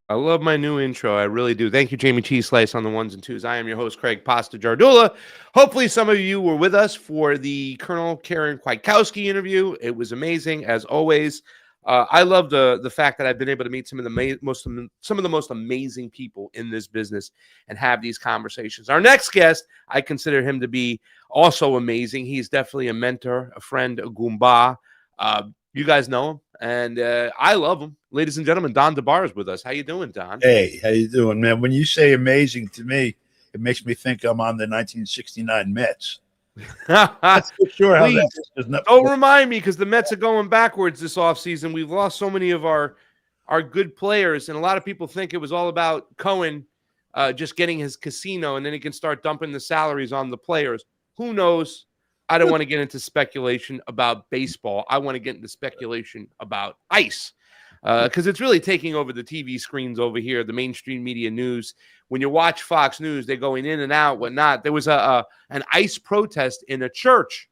I love my new intro. I really do. Thank you, Jayme CheeseSlice on the ones and twos. I am your host, Craig Pasta Jardula. Hopefully, some of you were with us for the Colonel Karen Kwiatkowski interview. It was amazing, as always. I love the fact that I've been able to meet some of the most amazing people in this business and have these conversations. Our next guest, I consider him to be also amazing. He's definitely a mentor, a friend, a Goomba. You guys know him, and I love him. Ladies and gentlemen, Don Debar is with us. How you doing, Don? Hey, how you doing, man? When you say amazing to me, it makes me think I'm on the 1969 Mets. That's for sure. How that Please is. Not, don't remind me, because the Mets are going backwards this offseason. We've lost so many of our good players, and a lot of people think it was all about Cohen just getting his casino, and then he can start dumping the salaries on the players. Who knows? I don't want to get into speculation about baseball. I want to get into speculation about ice, because it's really taking over the TV screens over here, the mainstream media news. When you watch Fox News, they're going in and out, whatnot. There was an ICE protest in a church,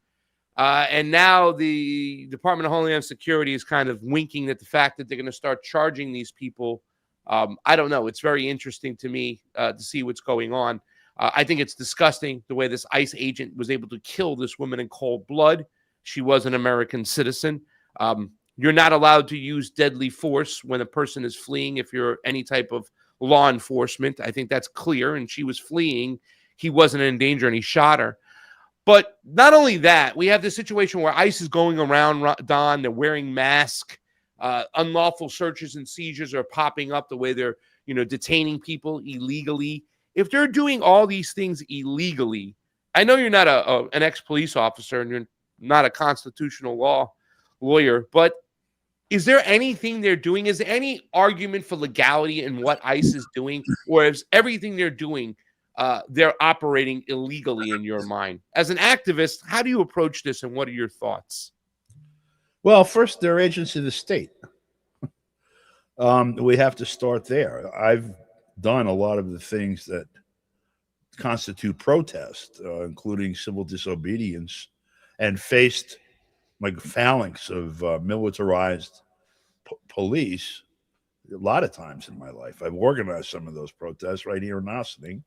and now the Department of Homeland Security is kind of winking at the fact that they're going to start charging these people. I don't know. It's very interesting to me to see what's going on. I think it's disgusting the way this ICE agent was able to kill this woman in cold blood. She was an American citizen. You're not allowed to use deadly force when a person is fleeing if you're any type of law enforcement. I think that's clear. And she was fleeing. He wasn't in danger, and he shot her. But not only that, we have this situation where ICE is going around, Don. They're wearing masks. Unlawful searches and seizures are popping up the way they're, detaining people illegally. If they're doing all these things illegally, I know you're not an ex-police officer and you're not a constitutional law lawyer, but is there anything they're doing? Is there any argument for legality in what ICE is doing? Or is everything they're doing, they're operating illegally in your mind? As an activist, how do you approach this, and what are your thoughts? well, first, they're agents of the state. We have to start there. I've done a lot of the things that constitute protest, including civil disobedience, and faced like phalanx of militarized police a lot of times in my life. I've organized some of those protests right here in Ossining.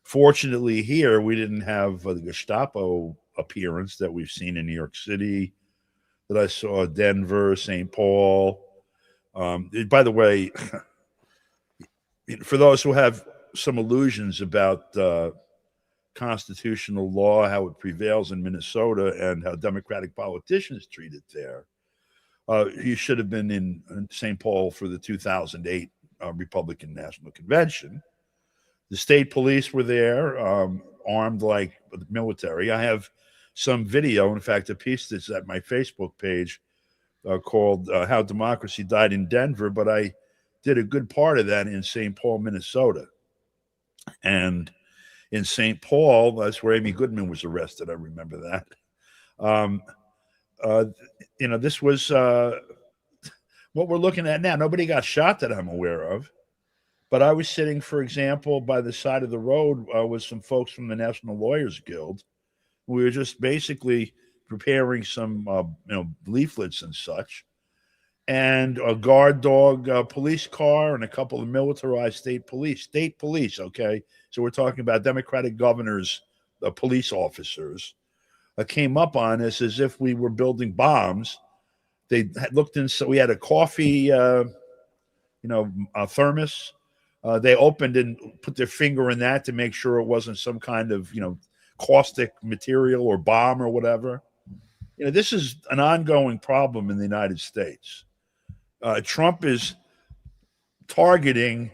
Fortunately, here we didn't have the Gestapo appearance that we've seen in New York City, that I saw Denver, St. Paul. By the way, for those who have some illusions about constitutional law, how it prevails in Minnesota, and how Democratic politicians treat it there, you should have been in St. Paul for the 2008 Republican National Convention. The state police were there, armed like the military. I have some video, in fact, a piece that's at my Facebook page called How Democracy Died in Denver, but I did a good part of that in St. Paul, Minnesota. And in St. Paul, that's where Amy Goodman was arrested. I remember that. This was what we're looking at now. Nobody got shot that I'm aware of. But I was sitting, for example, by the side of the road with some folks from the National Lawyers Guild. We were just basically preparing some, leaflets and such. And a guard dog police car and a couple of militarized state police, okay? So we're talking about Democratic governors, police officers, came up on us as if we were building bombs. They had looked in, so we had a coffee, a thermos. They opened and put their finger in that to make sure it wasn't some kind of, caustic material or bomb or whatever. This is an ongoing problem in the United States. Trump is targeting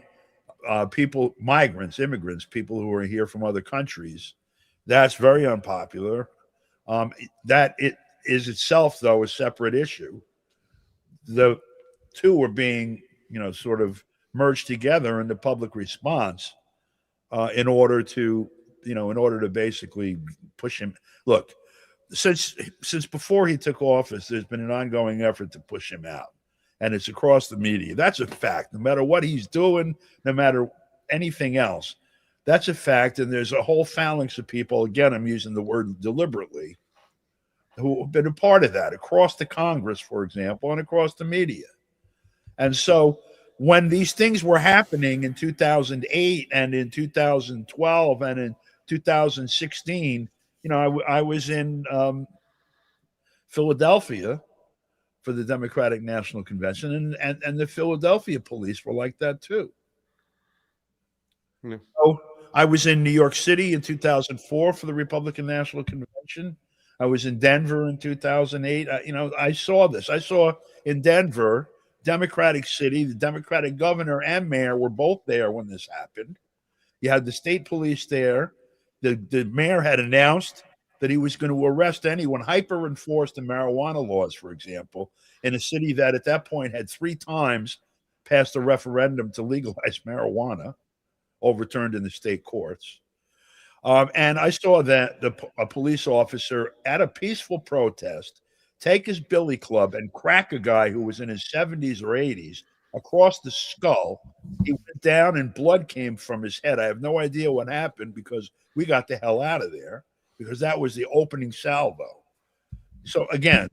people, migrants, immigrants, people who are here from other countries. That's very unpopular. That it is itself, though, a separate issue. The two are being, sort of merged together in the public response in order to basically push him. Look, since before he took office, there's been an ongoing effort to push him out. And it's across the media. That's a fact. No matter what he's doing, no matter anything else, that's a fact. And there's a whole phalanx of people, again, I'm using the word deliberately, who have been a part of that across the Congress, for example, and across the media. And so when these things were happening in 2008 and in 2012 and in 2016, I was in Philadelphia for the Democratic National Convention, and the Philadelphia police were like that too. Yeah. So I was in New York City in 2004 for the Republican National Convention. I was in Denver in 2008. I saw this. I saw in Denver, Democratic city, the Democratic governor and mayor were both there when this happened. You had the state police there. The mayor had announced that he was going to arrest anyone, hyper enforce the marijuana laws, for example, in a city that at that point had 3 times passed a referendum to legalize marijuana, overturned in the state courts. And I saw that a police officer at a peaceful protest take his billy club and crack a guy who was in his 70s or 80s across the skull. He went down and blood came from his head. I have no idea what happened because we got the hell out of there because that was the opening salvo. So again,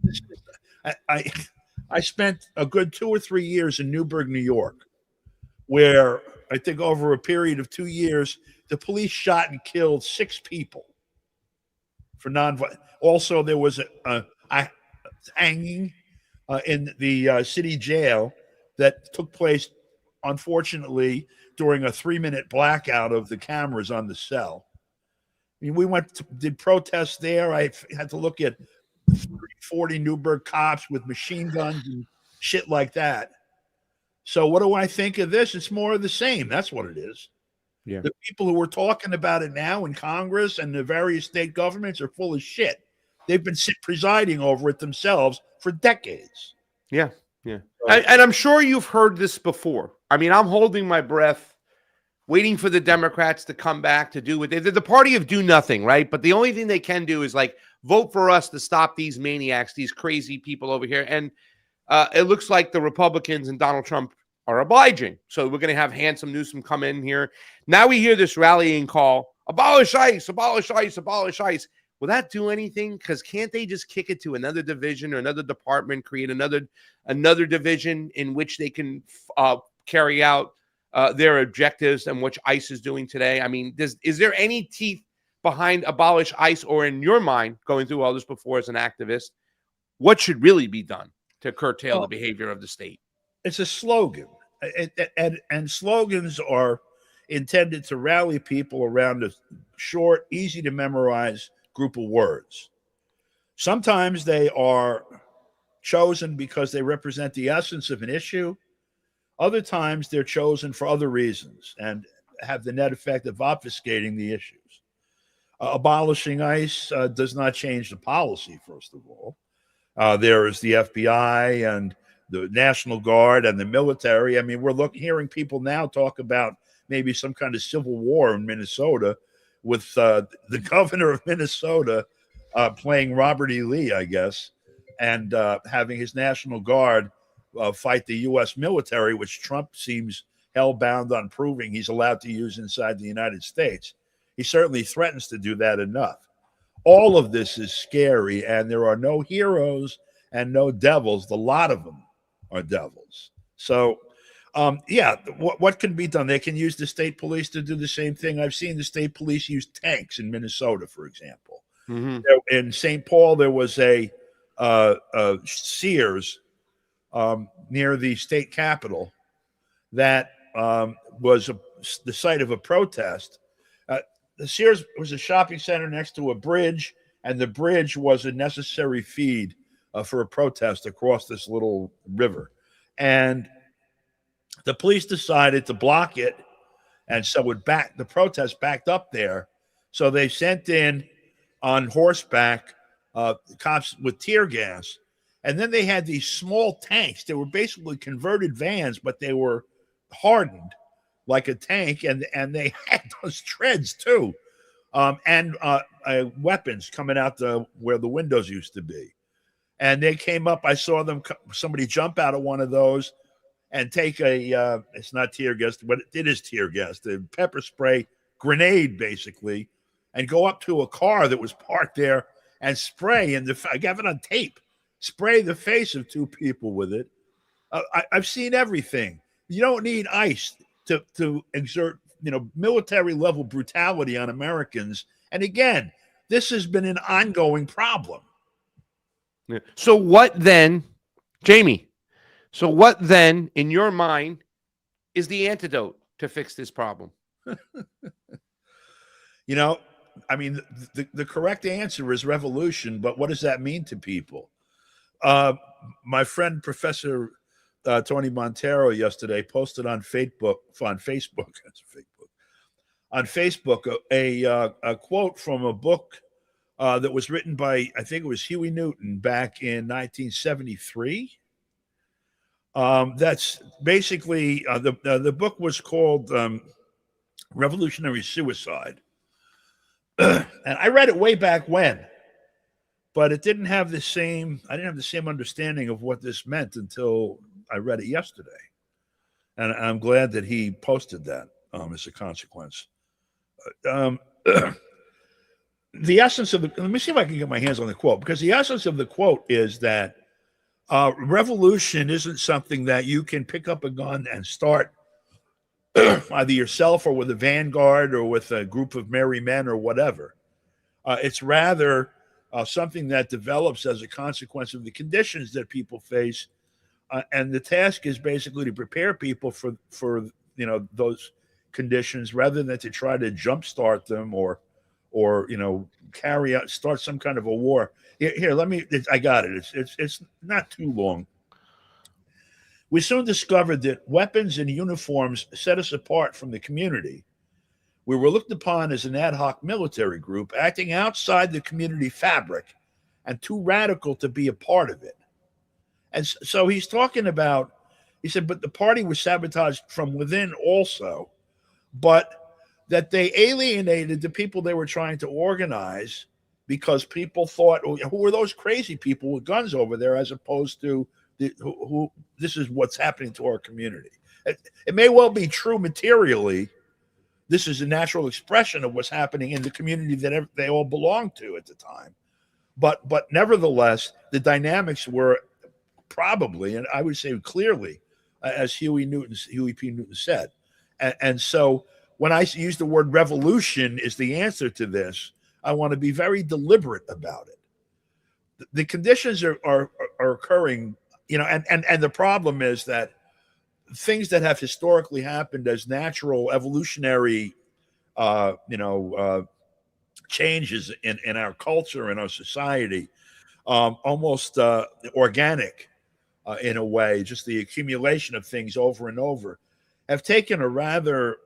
I spent a good 2 or 3 years in Newburgh, New York, where I think over a period of 2 years, the police shot and killed 6 people for non-violent. Also, there was a hanging in the city jail that took place, unfortunately, during a 3-minute blackout of the cameras on the cell. I mean, did protests there. I had to look at 40 Newburgh cops with machine guns and shit like that. So what do I think of this? It's more of the same. That's what it is. Yeah. The people who are talking about it now in Congress and the various state governments are full of shit. They've been presiding over it themselves for decades. Yeah. Yeah. And I'm sure you've heard this before. I mean, I'm holding my breath, waiting for the Democrats to come back to do what they're the party of do nothing, right? But the only thing they can do is like vote for us to stop these maniacs, these crazy people over here. And it looks like the Republicans and Donald Trump are obliging. So we're going to have Handsome Newsom come in here. Now we hear this rallying call, abolish ICE, abolish ICE, abolish ICE. Will that do anything? Because can't they just kick it to another division or another department, create another division in which they can carry out their objectives and what ICE is doing today? I mean, is there any teeth behind abolish ICE, or in your mind, going through all this before as an activist, what should really be done to curtail the behavior of the state? It's a slogan, and slogans are intended to rally people around a short, easy to memorize group of words. Sometimes they are chosen because they represent the essence of an issue. Other times they're chosen for other reasons and have the net effect of obfuscating the issues. Abolishing ICE does not change the policy, first of all. There is the FBI and the National Guard and the military. I mean, we're hearing people now talk about maybe some kind of civil war in Minnesota with the governor of Minnesota playing Robert E. Lee, I guess, and having his National Guard fight the U.S. military, which Trump seems hell-bound on proving he's allowed to use inside the United States. He certainly threatens to do that enough. All of this is scary, and there are no heroes and no devils. The lot of them are devils. So, what can be done? They can use the state police to do the same thing. I've seen the state police use tanks in Minnesota, for example. Mm-hmm. In St. Paul, there was a Sears near the state capitol that was the site of a protest. The Sears was a shopping center next to a bridge, and the bridge was a necessary feed for a protest across this little river. And the police decided to block it, and so the protest backed up there. So they sent in on horseback cops with tear gas. And then they had these small tanks. They were basically converted vans, but they were hardened like a tank, and they had those treads too, and weapons coming out where the windows used to be. And they came up. I saw somebody jump out of one of those and take it's not tear gas, but it is tear gas, the pepper spray grenade basically, and go up to a car that was parked there and spray. I have it on tape. Spray the face of 2 people with it. I've seen everything. You don't need ICE to exert, military level brutality on Americans. And again, this has been an ongoing problem. Yeah. So what then, Jayme? So what then, in your mind, is the antidote to fix this problem? I mean, the correct answer is revolution, but what does that mean to people? My friend Professor Tony Montero yesterday posted on Facebook a quote from a book that was written by, I think it was Huey Newton back in 1973. That's basically the book was called Revolutionary Suicide. And I read it way back when, but it didn't have the same. I didn't have the same understanding of what this meant until I read it yesterday, and I'm glad that he posted that as a consequence. The essence of let me see if I can get my hands on the quote, because the essence of the quote is that revolution isn't something that you can pick up a gun and start either yourself or with a vanguard or with a group of merry men or whatever. It's rather something that develops as a consequence of the conditions that people face, and the task is basically to prepare people for those conditions rather than to try to jumpstart them or start some kind of a war. Here, I got it. It's not too long. We soon discovered that weapons and uniforms set us apart from the community. We were looked upon as an ad hoc military group acting outside the community fabric and too radical to be a part of it. And so he's talking about, he said, but the party was sabotaged from within also, but that they alienated the people they were trying to organize because people thought, who were those crazy people with guns over there, as opposed to who this is what's happening to our community. It may well be true materially. This is a natural expression of what's happening in the community that they all belonged to at the time. But nevertheless, the dynamics were probably, and I would say clearly, as Huey P. Newton said. And so when I use the word revolution is the answer to this, I want to be very deliberate about it. The conditions are occurring, and the problem is that things that have historically happened as natural evolutionary changes in our culture and our society, almost organic in a way, just the accumulation of things over and over, have taken a rather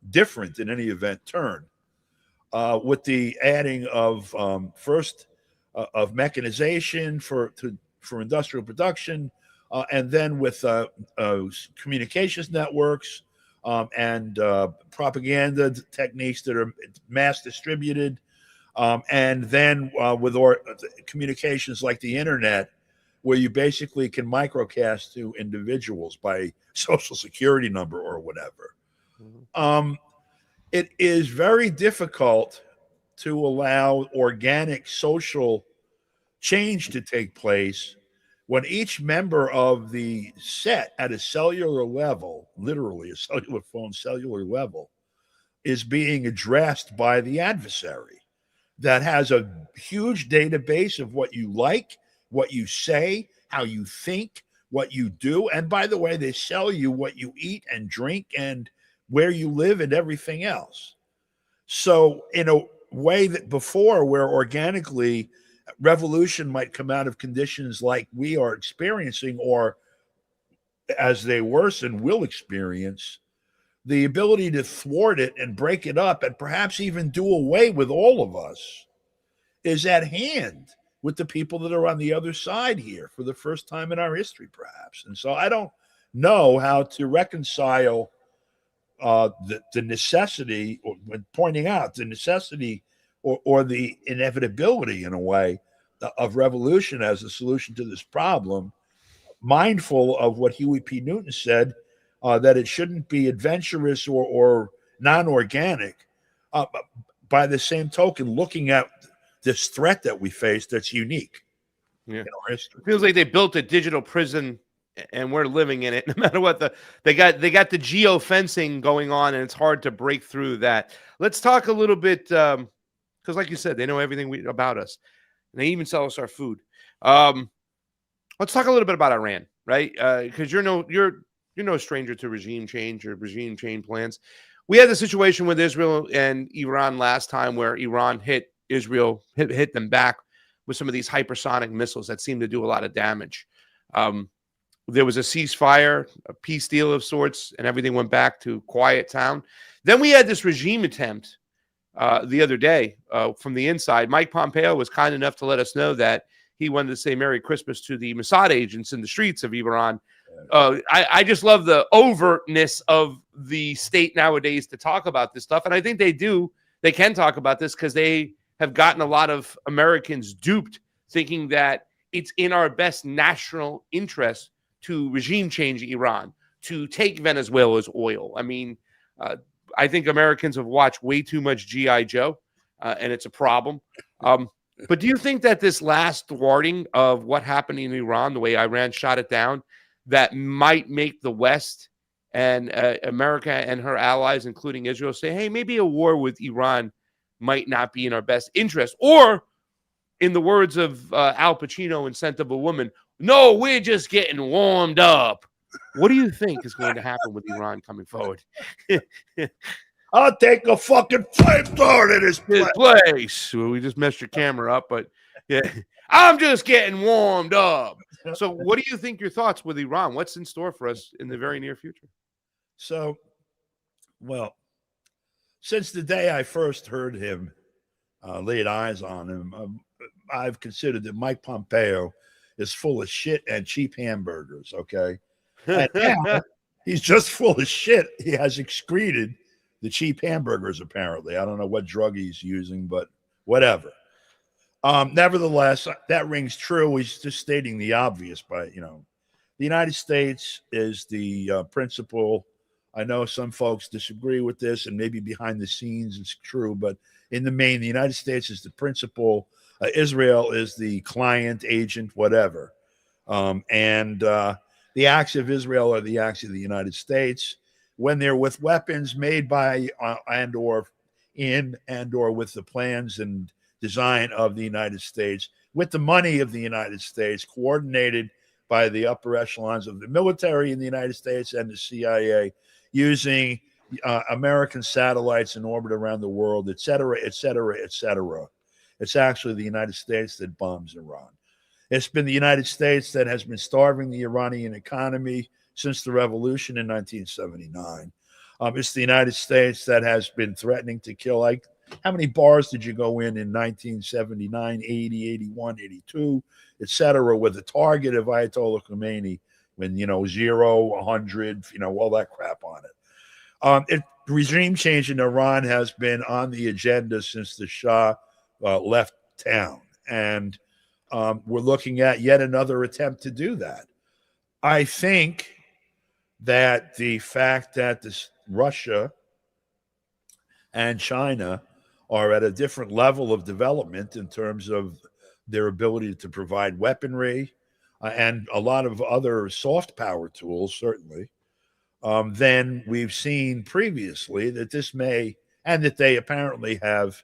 different, in any event, turn with the adding of of mechanization for industrial production, and then with communications networks and propaganda techniques that are mass distributed, and then with communications like the internet, where you basically can microcast to individuals by social security number or whatever. Mm-hmm. It is very difficult to allow organic social change to take place when each member of the set at a cellular level, literally a cellular phone cellular level, is being addressed by the adversary that has a huge database of what you like, what you say, how you think, what you do. And by the way, they sell you what you eat and drink and where you live and everything else. So in a way that before, where organically revolution might come out of conditions like we are experiencing, or as they worsen will experience, the ability to thwart it and break it up and perhaps even do away with all of us is at hand with the people that are on the other side here for the first time in our history, perhaps. And so I don't know how to reconcile the necessity, or when pointing out the necessity or the inevitability, in a way, of revolution as a solution to this problem, mindful of what Huey P. Newton said, that it shouldn't be adventurous or non-organic. By the same token, looking at this threat that we face that's unique in our history. It feels like they built a digital prison and we're living in it. No matter what they got the geofencing going on, and it's hard to break through that. Let's talk a little bit because, like you said, they know everything about us, and they even sell us our food. Let's talk a little bit about Iran, right? Because you're no stranger to regime change or regime change plans. We had the situation with Israel and Iran last time, where Iran hit Israel, hit them back with some of these hypersonic missiles that seemed to do a lot of damage. There was a ceasefire, a peace deal of sorts, and everything went back to quiet town. Then we had this regime attempt the other day from the inside. Mike Pompeo was kind enough to let us know that he wanted to say Merry Christmas to the Mossad agents in the streets of Iran. I just love the overtness of the state nowadays to talk about this stuff. And I think they can talk about this because they have gotten a lot of Americans duped, thinking that it's in our best national interest to regime change Iran, to take Venezuela's oil. I mean, I think Americans have watched way too much G.I. Joe, and it's a problem. But do you think that this last thwarting of what happened in Iran, the way Iran shot it down, that might make the West and America and her allies, including Israel, say, hey, maybe a war with Iran might not be in our best interest? Or, in the words of Al Pacino in Scent of a Woman, no, we're just getting warmed up. What do you think is going to happen with Iran coming forward? I'll take a fucking flamethrower to this place. Well, we just messed your camera up, but yeah, I'm just getting warmed up. So what do you think your thoughts with Iran? What's in store for us in the very near future? So, well, since the day I first heard him, laid eyes on him, I've considered that Mike Pompeo is full of shit and cheap hamburgers, okay? And now he's just full of shit. He has excreted the cheap hamburgers, apparently. I don't know what drug he's using, but whatever. Nevertheless, that rings true. He's just stating the obvious by, the United States is the principal. I know some folks disagree with this, and maybe behind the scenes it's true, but in the main, the United States is the principal. Israel is the client, agent, whatever. And the acts of Israel are the acts of the United States. When they're with weapons made by and or with the plans and design of the United States, with the money of the United States, coordinated by the upper echelons of the military in the United States and the CIA, using American satellites in orbit around the world, et cetera, et cetera, et cetera. It's actually the United States that bombs Iran. It's been the United States that has been starving the Iranian economy since the revolution in 1979. It's the United States that has been threatening to kill, like, how many bars did you go in 1979, 80, 81, 82, et cetera, with the target of Ayatollah Khomeini when, 0, 100, all that crap on it. Regime change in Iran has been on the agenda since the Shah left town. And we're looking at yet another attempt to do that. I think that the fact that Russia and China are at a different level of development in terms of their ability to provide weaponry and a lot of other soft power tools, certainly, than we've seen previously, that this may, and that they apparently have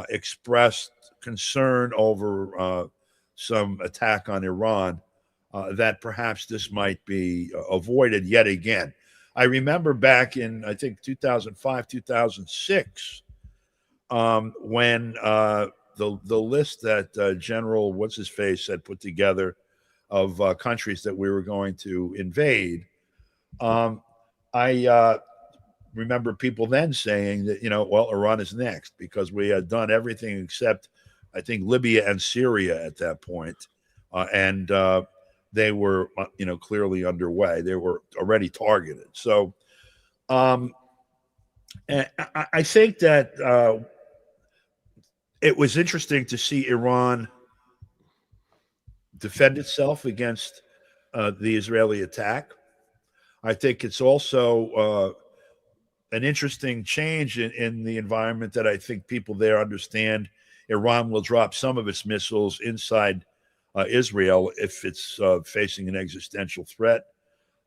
expressed concern over some attack on Iran, that perhaps this might be avoided yet again. I remember back in, I think, 2005, 2006, when the list that General What's-His-Face had put together of countries that we were going to invade, I remember people then saying that, well, Iran is next, because we had done everything except, I think, Libya and Syria at that point. And they were, clearly underway. They were already targeted. So and I think that it was interesting to see Iran defend itself against the Israeli attack. I think it's also an interesting change in the environment that I think people there understand. Iran will drop some of its missiles inside Israel if it's facing an existential threat,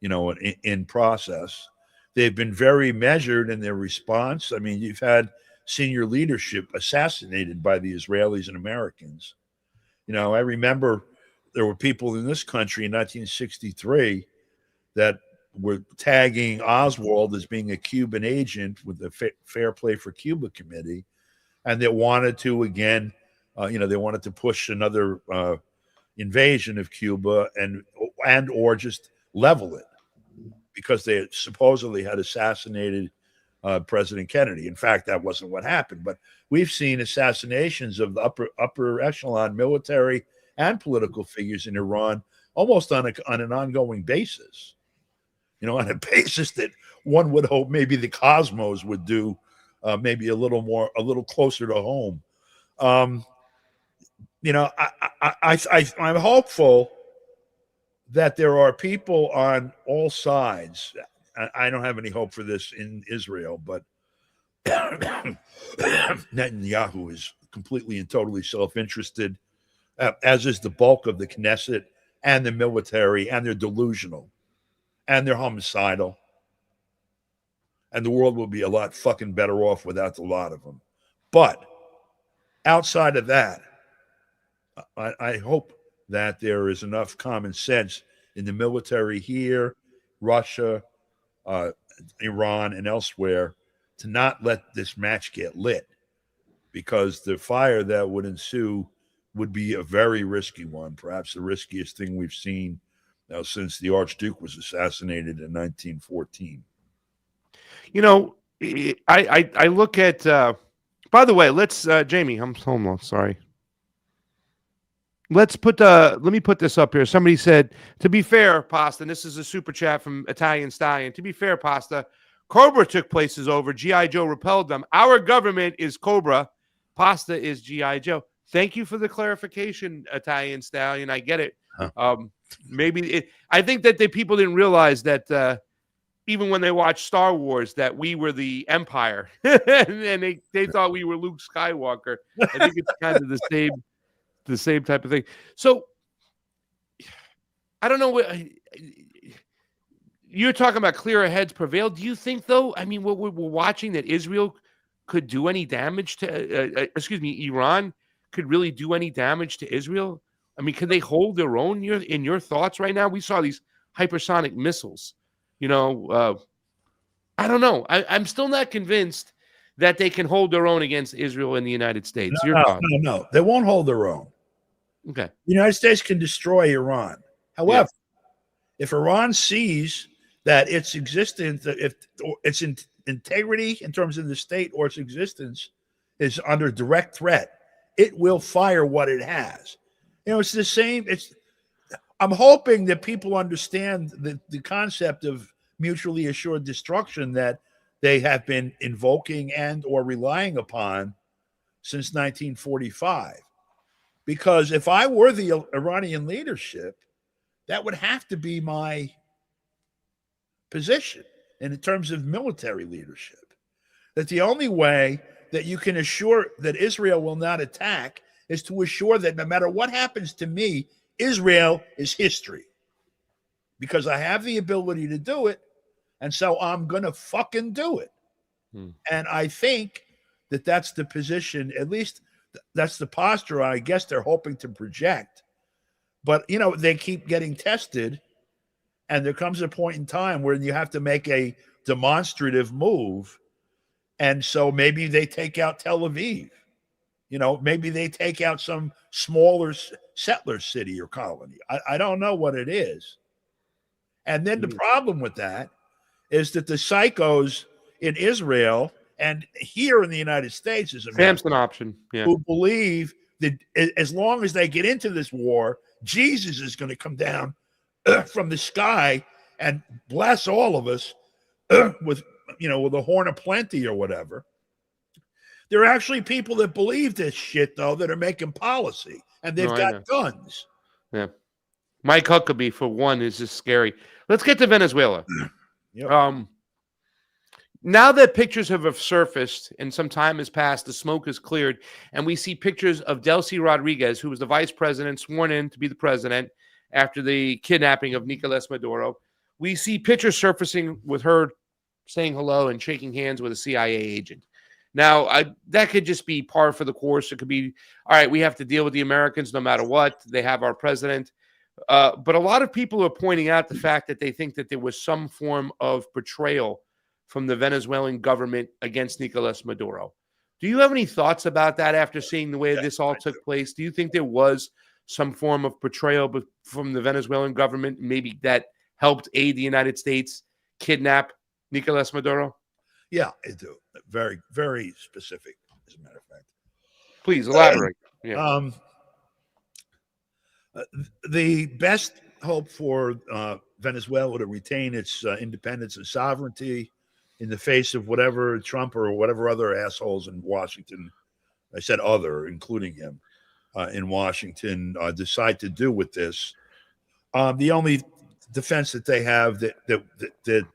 in process. They've been very measured in their response. I mean, you've had senior leadership assassinated by the Israelis and Americans. I remember there were people in this country in 1963 that were tagging Oswald as being a Cuban agent with the Fair Play for Cuba committee, and that wanted to, again, they wanted to push another invasion of Cuba and or just level it, because they supposedly had assassinated President Kennedy. In fact, that wasn't what happened. But we've seen assassinations of the upper echelon military and political figures in Iran almost on an ongoing basis. On a basis that one would hope maybe the Cosmos would do, maybe a little closer to home. I'm hopeful that there are people on all sides. I don't have any hope for this in Israel, but Netanyahu is completely and totally self-interested, as is the bulk of the Knesset and the military, and they're delusional, and they're homicidal, and the world will be a lot fucking better off without a lot of them. But outside of that, I hope that there is enough common sense in the military here, Russia, Iran, and elsewhere to not let this match get lit, because the fire that would ensue would be a very risky one, perhaps the riskiest thing we've seen since the Archduke was assassinated in 1914. I look at, by the way, let's, Jayme, I'm home. Sorry. Let me put this up here. Somebody said, to be fair, Pasta, and this is a super chat from Italian Stallion. To be fair, Pasta, Cobra took places over. G.I. Joe repelled them. Our government is Cobra. Pasta is G.I. Joe. Thank you for the clarification, Italian Stallion. I get it. Huh. I think that the people didn't realize that even when they watched Star Wars, that we were the Empire, and they thought we were Luke Skywalker. I think it's kind of the same type of thing. So I don't know what you're talking about. Clearer heads prevail. Do you think, though? I mean, we're watching that Israel could do any damage to, Iran could really do any damage to Israel. I mean, can they hold their own? In your thoughts right now? We saw these hypersonic missiles. I don't know. I'm still not convinced that they can hold their own against Israel and the United States. No. They won't hold their own. Okay. The United States can destroy Iran. However, if Iran sees that its existence, if its integrity in terms of the state or its existence is under direct threat, it will fire what it has. It's the same. I'm hoping that people understand the concept of mutually assured destruction that they have been invoking and or relying upon since 1945. Because if I were the Iranian leadership, that would have to be my position in terms of military leadership. That the only way that you can assure that Israel will not attack is to assure that no matter what happens to me, Israel is history. Because I have the ability to do it, and so I'm going to fucking do it. And I think that that's the position, at least that's the posture I guess they're hoping to project. But, they keep getting tested, and there comes a point in time where you have to make a demonstrative move. And so maybe they take out Tel Aviv. Maybe they take out some smaller settler city or colony. I don't know what it is. And then the problem with that is that the psychos in Israel and here in the United States is Samson option, who believe that as long as they get into this war, Jesus is going to come down from the sky and bless all of us with a horn of plenty or whatever. There are actually people that believe this shit, though, that are making policy, and they've got guns. Yeah. Mike Huckabee, for one, is just scary. Let's get to Venezuela. Yep. Now that pictures have surfaced and some time has passed, the smoke is cleared, and we see pictures of Delcy Rodriguez, who was the vice president sworn in to be the president after the kidnapping of Nicolas Maduro. We see pictures surfacing with her saying hello and shaking hands with a CIA agent. Now, that could just be par for the course. It could be, all right, we have to deal with the Americans no matter what. They have our president. But a lot of people are pointing out the fact that they think that there was some form of betrayal from the Venezuelan government against Nicolas Maduro. Do you have any thoughts about that after seeing the way this all took place? Do you think there was some form of betrayal from the Venezuelan government, maybe that helped aid the United States kidnap Nicolas Maduro? Yeah, I do. Very, very specific, as a matter of fact. Please elaborate. Yeah. The best hope for Venezuela to retain its independence and sovereignty in the face of whatever Trump or whatever other assholes in Washington, I said other, including him, in Washington, decide to do with this. The only defense that they have that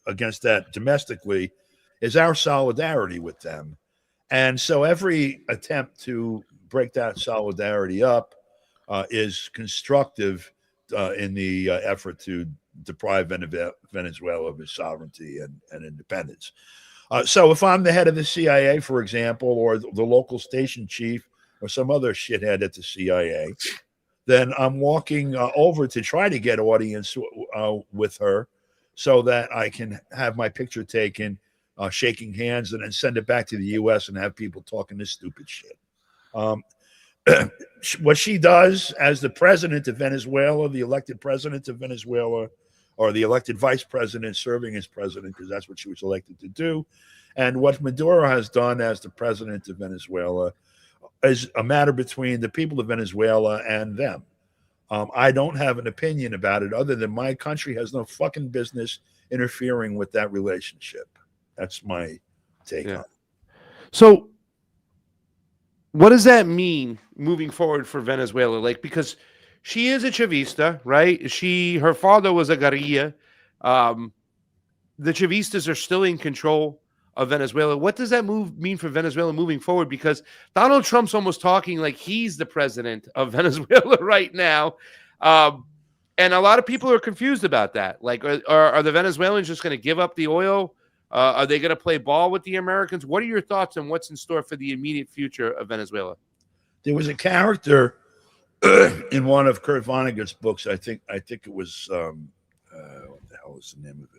against that domestically is our solidarity with them. And so every attempt to break that solidarity up is constructive in the effort to deprive Venezuela of its sovereignty and independence. So if I'm the head of the CIA, for example, or the local station chief or some other shithead at the CIA, then I'm walking over to try to get audience with her so that I can have my picture taken, shaking hands, and then send it back to the U.S. and have people talking this stupid shit. What she does as the president of Venezuela, the elected president of Venezuela, or the elected vice president serving as president, because that's what she was elected to do, and what Maduro has done as the president of Venezuela is a matter between the people of Venezuela and them. I don't have an opinion about it other than my country has no fucking business interfering with that relationship. That's my take on it. So what does that mean moving forward for Venezuela? Like, because she is a Chavista, right? Her father was a guerrilla. The Chavistas are still in control of Venezuela. What does that mean for Venezuela moving forward? Because Donald Trump's almost talking like he's the president of Venezuela right now. And a lot of people are confused about that. Like, are the Venezuelans just going to give up the oil? Are they going to play ball with the Americans? What are your thoughts on what's in store for the immediate future of Venezuela? There was a character in one of Kurt Vonnegut's books. I think it was what the hell is the name of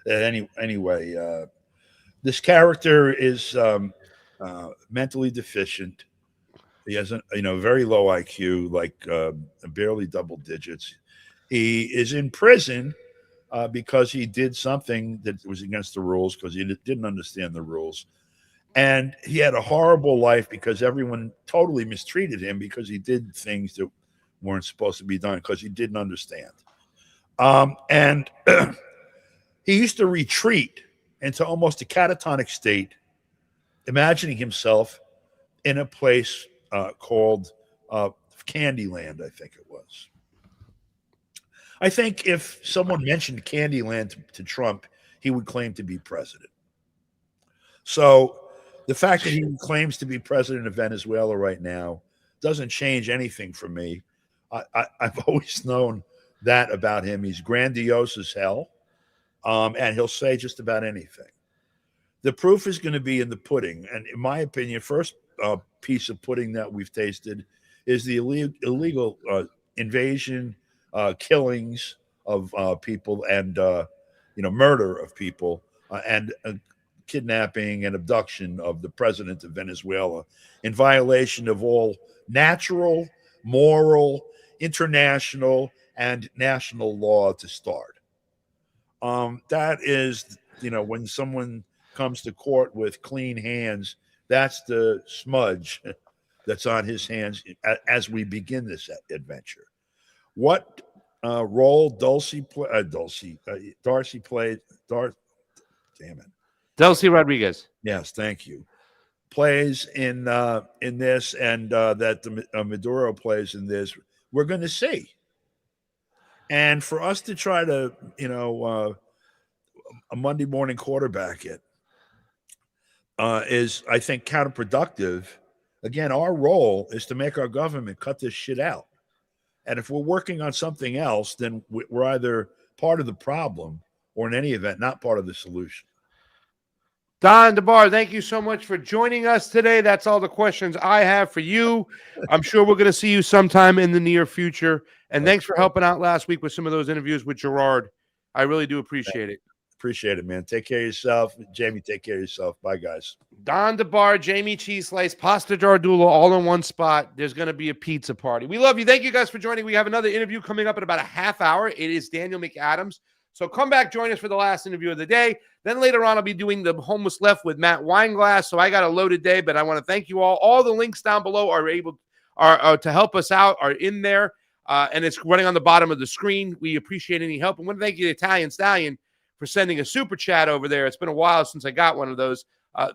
it? Anyway, this character is mentally deficient. He has a very low IQ, like barely double digits. He is in prison because he did something that was against the rules because he didn't understand the rules. And he had a horrible life because everyone totally mistreated him because he did things that weren't supposed to be done because he didn't understand. And he used to retreat into almost a catatonic state, imagining himself in a place called Candyland, I think it was. I think if someone mentioned Candyland to Trump, he would claim to be president. So the fact that he claims to be president of Venezuela right now doesn't change anything for me. I've always known that about him. He's grandiose as hell, and he'll say just about anything. The proof is going to be in the pudding. And in my opinion, first piece of pudding that we've tasted is the illegal invasion, killings of people, and murder of people, and kidnapping and abduction of the president of Venezuela in violation of all natural, moral, international, and national law to start. That is, when someone comes to court with clean hands, that's the smudge that's on his hands as we begin this adventure. What role Darcy played? Damn it, Delcy Rodriguez. Yes, thank you. Plays in this, and that Maduro plays in this, we're going to see. And for us to try to, a Monday morning quarterback it is, I think, counterproductive. Again, our role is to make our government cut this shit out. And if we're working on something else, then we're either part of the problem or, in any event, not part of the solution. Don Debar, thank you so much for joining us today. That's all the questions I have for you. I'm sure we're going to see you sometime in the near future. And thanks for helping out last week with some of those interviews with Gerard. I really do appreciate it. Appreciate it, man. Take care of yourself. Jayme, take care of yourself. Bye, guys. Don Debar, Jayme CheeseSlice, Pasta Jardula, all in one spot. There's going to be a pizza party. We love you. Thank you guys for joining. We have another interview coming up in about a half hour. It is Daniel McAdams. So come back, join us for the last interview of the day. Then later on, I'll be doing the Homeless Left with Matt Weinglass. So I got a loaded day, but I want to thank you all. All the links down below are to help us out, are in there. And it's running on the bottom of the screen. We appreciate any help. And I want to thank you to Italian Stallion for sending a super chat over there. It's been a while since I got one of those.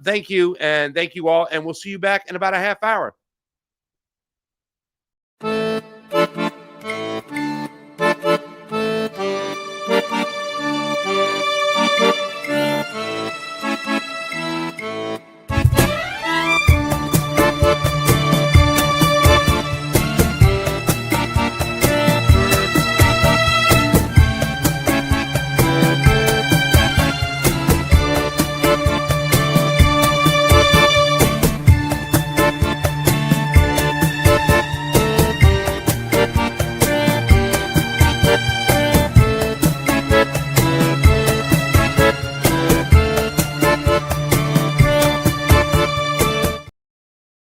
Thank you, and thank you all. And we'll see you back in about a half hour.